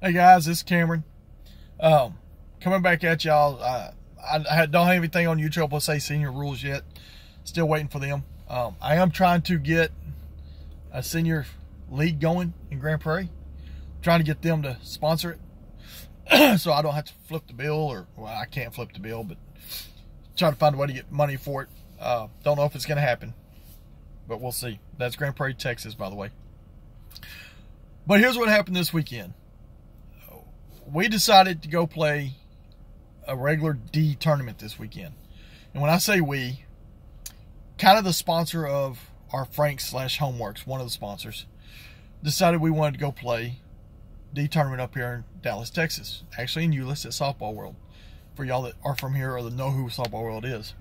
Hey guys, this is Cameron. Coming back at y'all. I don't have anything on USSSA senior rules yet. Still waiting for them. I am trying to get a senior league going in Grand Prairie. Trying to get them to sponsor it, so I don't have to flip the bill, or well, I can't flip the bill, but trying to find a way to get money for it. Don't know if it's going to happen, but we'll see. That's Grand Prairie, Texas, by the way. But here's what happened this weekend. We decided to go play a regular D tournament this weekend. And when I say we, kind of the sponsor of our Franks / Homeworks, one of the sponsors, decided we wanted to go play D tournament up here in Dallas, Texas. Actually in Euless at Softball World. For y'all that are from here or that know who Softball World is.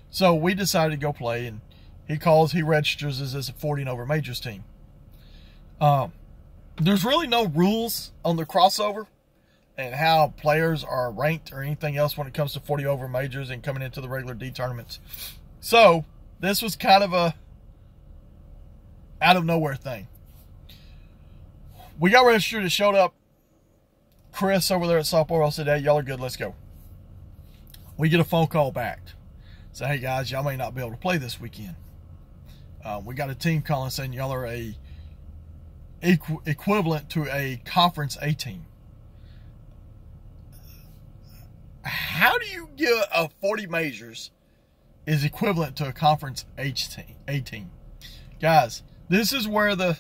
So we decided to go play, and he registers as a 40 and over majors team. There's really no rules on the crossover and how players are ranked or anything else when it comes to 40 over majors and coming into the regular D tournaments. So this was kind of a out of nowhere thing. We got registered. It showed up. Chris over there at Softball World said, "Hey, y'all are good. Let's go." We get a phone call back. Say, "Hey guys, y'all may not be able to play this weekend. We got a team calling saying y'all are a equivalent to a Conference A team." How do you get a 40 majors is equivalent to a Conference A team? Guys, this is where the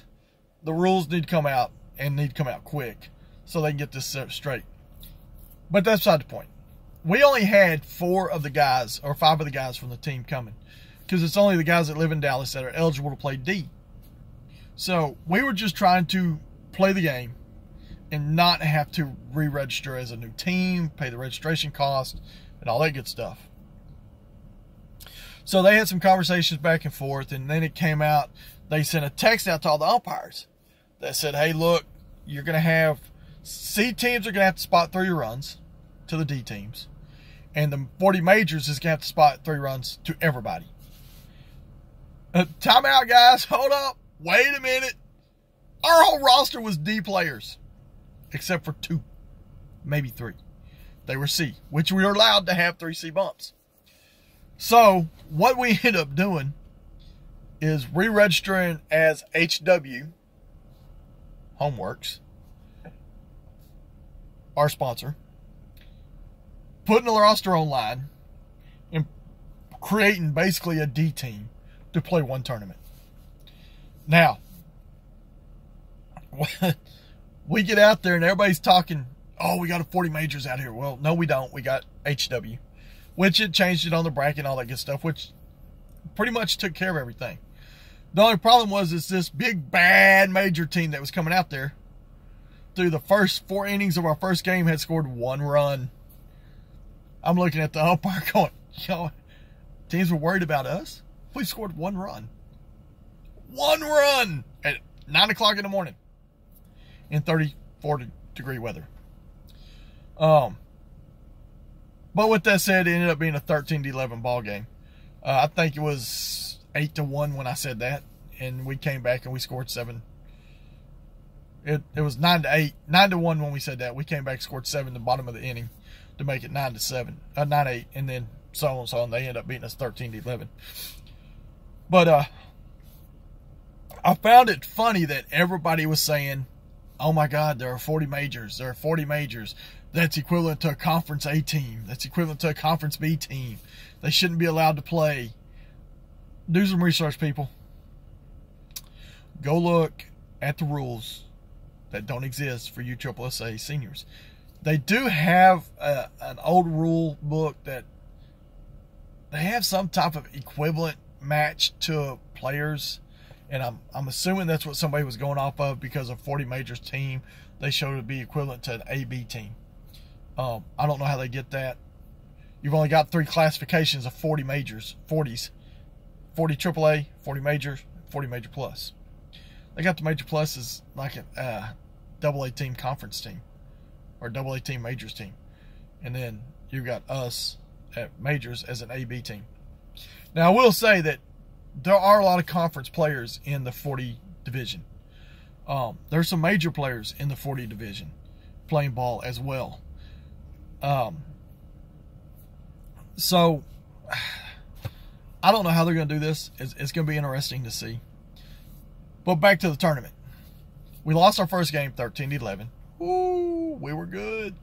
rules need to come out, and need to come out quick so they can get this straight. But that's beside the point. We only had 5 of the guys from the team coming, because it's only the guys that live in Dallas that are eligible to play D. So we were just trying to play the game and not have to re-register as a new team, pay the registration cost, and all that good stuff. So they had some conversations back and forth, and then it came out. They sent a text out to all the umpires that said, "Hey, look, you're going to have C teams are going to have to spot 3 runs to the D teams, and the 40 majors is going to have to spot 3 runs to everybody." Time out, guys. Hold up. Wait a minute. Our whole roster was D players, except for 2, maybe 3. They were C, which we were allowed to have 3 C bumps. So what we ended up doing is re-registering as HW Homeworks, our sponsor, putting the roster online, and creating basically a D team to play one tournament. Now, we get out there and everybody's talking, "Oh, we got a 40 majors out here." Well, no, we don't. We got HW, which it changed it on the bracket and all that good stuff, which pretty much took care of everything. The only problem was it's this big bad major team that was coming out there. Through the first 4 innings of our first game had scored 1 run. I'm looking at the umpire going, "Yo, teams were worried about us? We scored 1 run. 1 run at 9 o'clock in the morning in 34-degree weather." But with that said, it ended up being a 13-11 ball game. I think it was 8-1 when I said that, and we came back and we scored 7. It was 9-8, 9-1 when we said that. We came back, scored 7 at the bottom of the inning to make it 9-7, 9-8, and then so on and so on. They ended up beating us 13-11. But I found it funny that everybody was saying, "Oh my God, there are 40 majors. There are 40 majors. That's equivalent to a Conference A team. That's equivalent to a Conference B team. They shouldn't be allowed to play." Do some research, people. Go look at the rules that don't exist for USSSA seniors. They do have an old rule book that they have some type of equivalent match to players, and I'm assuming that's what somebody was going off of, because of 40 majors team, they showed it to be equivalent to an AB team. I don't know how they get that. You've only got 3 classifications of 40 majors, 40s. 40 AAA, 40 major, 40 major plus. They got the major plus as like a AA team conference team, or AA team majors team. And then you got us at majors as an AB team. Now I will say that there are a lot of conference players in the 40 division. There's some major players in the 40 division. playing ball as well. So I don't know how they're going to do this. It's going to be interesting to see. But back to the tournament. We lost our first game 13-11. Ooh, we were good.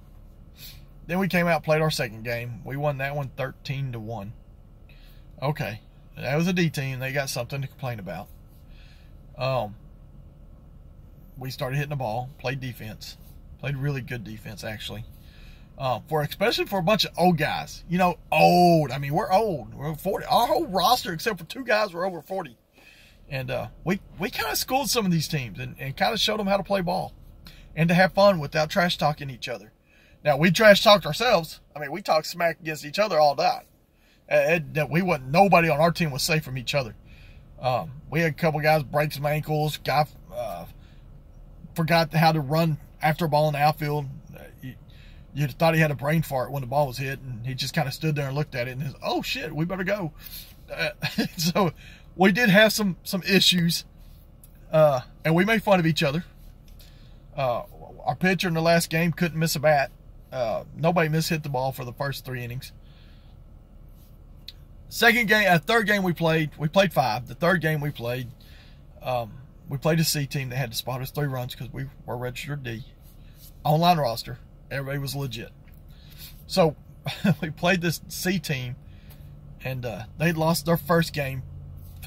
Then we came out, played our second game. We won that one 13-1. Okay. That was a D team. They got something to complain about. We started hitting the ball, played defense. Played really good defense, actually. Especially for a bunch of old guys. You know, old. I mean, we're old. We're 40. Our whole roster, except for 2 guys, were over 40. And we kind of schooled some of these teams and kind of showed them how to play ball and to have fun without trash talking each other. Now, we trash talked ourselves. I mean, we talked smack against each other all day. Nobody on our team was safe from each other. We had a couple guys break some ankles. Guy forgot how to run after a ball in the outfield. You thought he had a brain fart when the ball was hit, and he just kind of stood there and looked at it and said, "Oh shit, we better go." So we did have some issues, and we made fun of each other. Our pitcher in the last game couldn't miss a bat. Nobody mishit the ball for the first 3 innings. Third game we played 5. The third game we played a C team that had to spot us 3 runs because we were registered D. Online roster. Everybody was legit. So we played this C team, and they lost their first game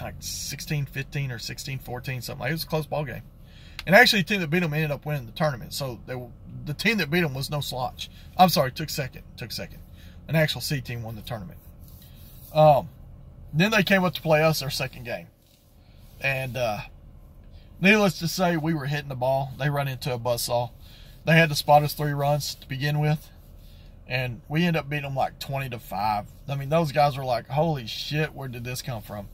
like 16-15 or 16-14, something. It was a close ball game. And actually, the team that beat them ended up winning the tournament. So the team that beat them was no slouch. I'm sorry, took second. An actual C team won the tournament. Then they came up to play us their second game. And needless to say, we were hitting the ball. They run into a buzzsaw. They had to spot us 3 runs to begin with. And we ended up beating them like 20-5. I mean, those guys were like, holy shit, where did this come from?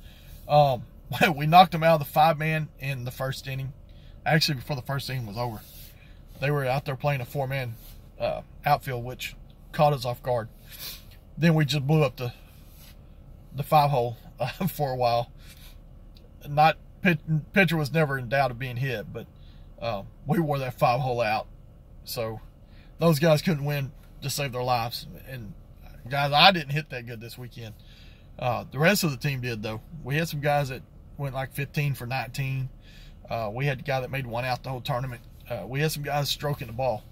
We knocked them out of the 5-man in the first inning. Actually, before the first inning was over. They were out there playing a 4-man outfield, which caught us off guard. Then we just blew up the 5-hole for a while. Pitcher was never in doubt of being hit, but we wore that 5-hole out. So those guys couldn't win to save their lives. And guys, I didn't hit that good this weekend. The rest of the team did, though. We had some guys that went like 15 for 19. We had a guy that made 1 out the whole tournament. We had some guys stroking the ball.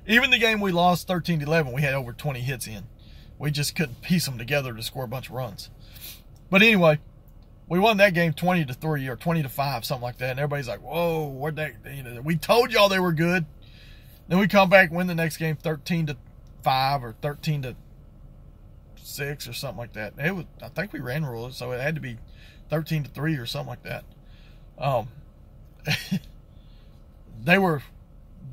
Even the game we lost 13-11, we had over 20 hits in. We just couldn't piece them together to score a bunch of runs. But anyway, we won that game 20-3 or 20-5, something like that. And everybody's like, "Whoa, where'd that? We told y'all they were good." Then we come back and win the next game 13-5 or 13-6 or something like that. I think we ran rules, so it had to be 13-3 or something like that.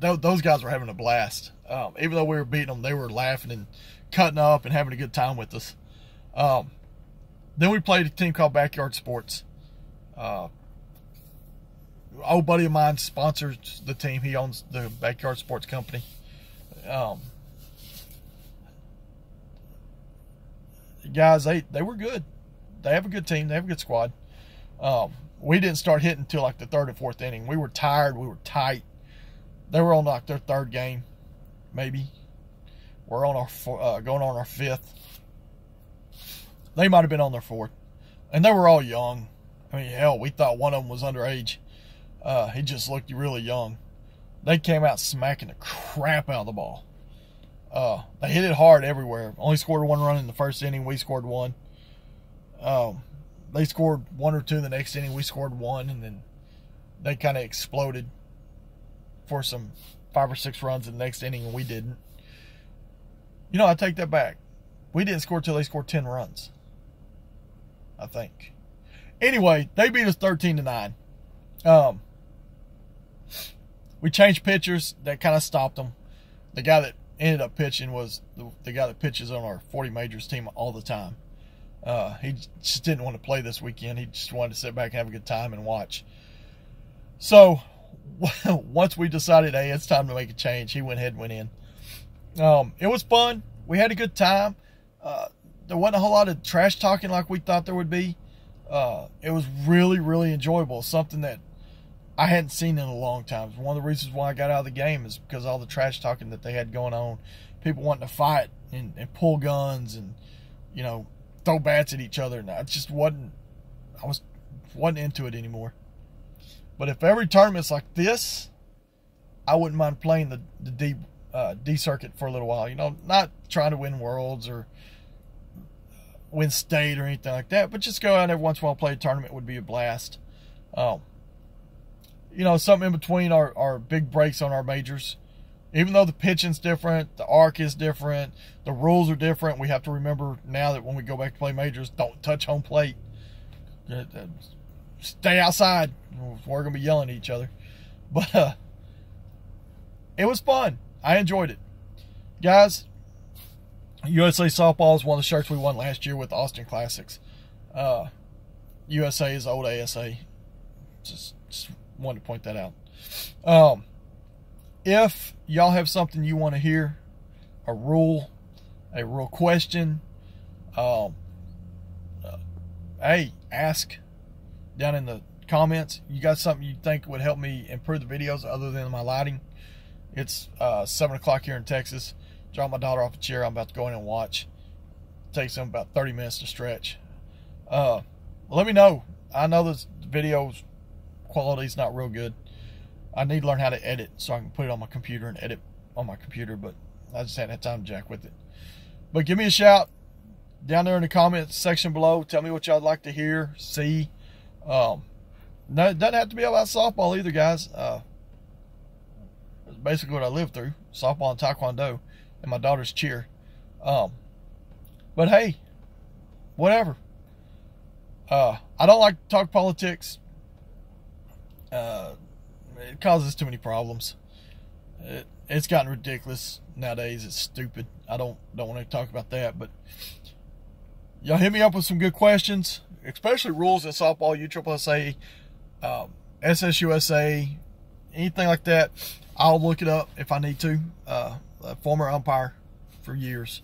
Those guys were having a blast. Even though we were beating them, they were laughing and cutting up and having a good time with us. Then we played a team called Backyard Sports. Old buddy of mine sponsors the team. He owns the Backyard Sports company. Guys, they were good. They have a good team. They have a good squad. We didn't start hitting until like the 3rd or 4th inning. We were tired. We were tight. They were on like their 3rd game, maybe. We're on our going on our 5th. They might have been on their 4th, and they were all young. I mean, hell, we thought one of them was underage. He just looked really young. They came out smacking the crap out of the ball. They hit it hard everywhere. Only scored 1 run in the first inning. We scored 1. They scored 1 or 2 in the next inning. We scored 1, and then they kind of exploded for some 5 or 6 runs in the next inning, and we didn't. I take that back. We didn't score till they scored 10 runs, I think. Anyway, they beat us 13-9. We changed pitchers. That kind of stopped them. The guy that ended up pitching was the guy that pitches on our 40 majors team all the time. He just didn't want to play this weekend. He just wanted to sit back and have a good time and watch. So once we decided, hey, it's time to make a change, he went ahead and went in. It was fun. We had a good time. There wasn't a whole lot of trash talking like we thought there would be. It was really, really enjoyable. Something that I hadn't seen in a long time. One of the reasons why I got out of the game is because of all the trash talking that they had going on. People wanting to fight and pull guns and, you know, throw bats at each other. And I just wasn't into it anymore. But if every tournament's like this, I wouldn't mind playing the D circuit for a little while. You know, not trying to win worlds or win state or anything like that, but just go out every once in a while, play a tournament would be a blast. You know, something in between our big breaks on our majors. Even though the pitching's different, the arc is different, the rules are different, we have to remember now that when we go back to play majors, don't touch home plate. Stay outside. We're going to be yelling at each other. But it was fun. I enjoyed it. Guys, USA Softball is one of the shirts we won last year with the Austin Classics. USA is old ASA. Just wanted to point that out. If y'all have something you want to hear, a rule question, hey, ask down in the comments. You got something you think would help me improve the videos other than my lighting? It's 7 o'clock here in Texas. Drop my daughter off a chair. I'm about to go in and watch. It takes them about 30 minutes to stretch. Let me know. I know this video's quality is not real good. I need to learn how to edit so I can put it on my computer and edit on my computer, but I just hadn't had time to jack with it. But give me a shout down there in the comments section below. Tell me what y'all like to hear, see. No, it doesn't have to be about softball either, guys. It's basically what I lived through. Softball and taekwondo and my daughter's cheer. But hey, whatever. I don't like to talk politics. It causes too many problems. It's gotten ridiculous nowadays. It's stupid. I don't want to talk about that, but y'all hit me up with some good questions, especially rules in softball, USSSA, SSUSA, anything like that. I'll look it up if I need to. A former umpire for years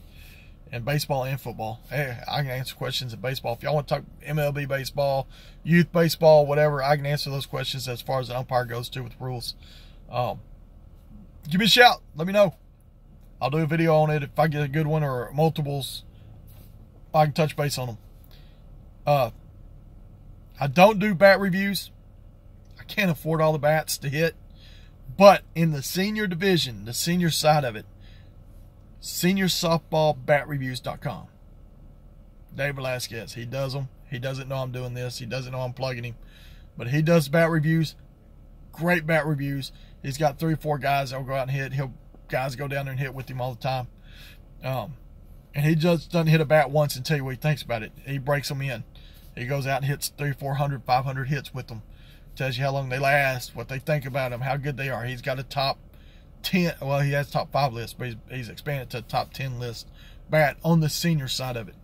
in baseball and football. Hey, I can answer questions in baseball. If y'all want to talk MLB baseball, youth baseball, whatever, I can answer those questions as far as the umpire goes too with rules. Give me a shout. Let me know. I'll do a video on it if I get a good one or multiples. I can touch base on them. I don't do bat reviews. I can't afford all the bats to hit. But in the senior division, the senior side of it, SeniorSoftballBatReviews.com. Dave Velasquez, he does them. He doesn't know I'm doing this. He doesn't know I'm plugging him. But he does bat reviews. Great bat reviews. He's got 3 or 4 guys that will go out and hit. Guys go down there and hit with him all the time. And he just doesn't hit a bat once and tell you what he thinks about it. He breaks them in. He goes out and hits 300, 400, 500 hits with them. Tells you how long they last, what they think about them, how good they are. He's got a top 10, well, he has top 5 list, but he's expanded to a top 10 list bat on the senior side of it.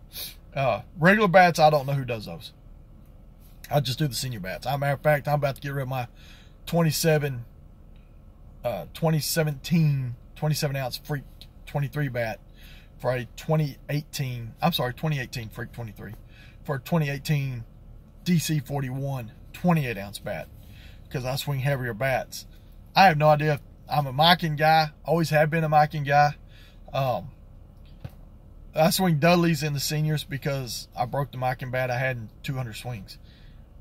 Regular bats, I don't know who does those. I just do the senior bats. As a matter of fact, I'm about to get rid of my 27 ounce Freak 23 bat for a 2018 Freak 23 for a 2018 DC 41 28 ounce bat, because I swing heavier bats. I have no idea if I'm a micing guy, always have been a micing guy. I swing Dudleys in the seniors because I broke the micing bat I had in 200 swings,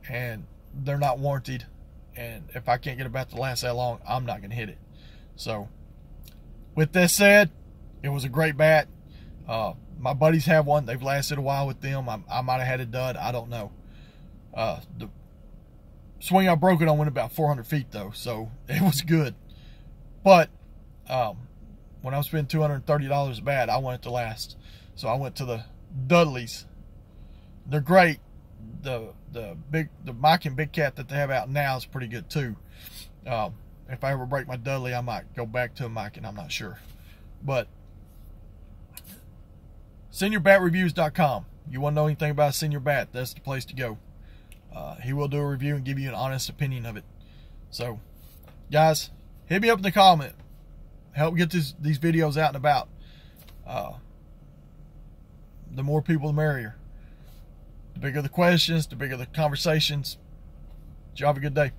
and they're not warranted, and if I can't get a bat to last that long, I'm not going to hit it. So with that said, it was a great bat. My buddies have one. They've lasted a while with them. I might have had a dud. I don't know. The swing I broke it on went about 400 feet though, so it was good. But when I was spending $230 a bat, I wanted it to last. So I went to the Dudleys. They're great. The Mike and Big Cat that they have out now is pretty good too. If I ever break my Dudley, I might go back to a Mike, and I'm not sure. But SeniorBatReviews.com. You want to know anything about a senior bat, that's the place to go. He will do a review and give you an honest opinion of it. So, guys, hit me up in the comment. Help get these videos out and about. The more people, the merrier. The bigger the questions, the bigger the conversations. You have a good day.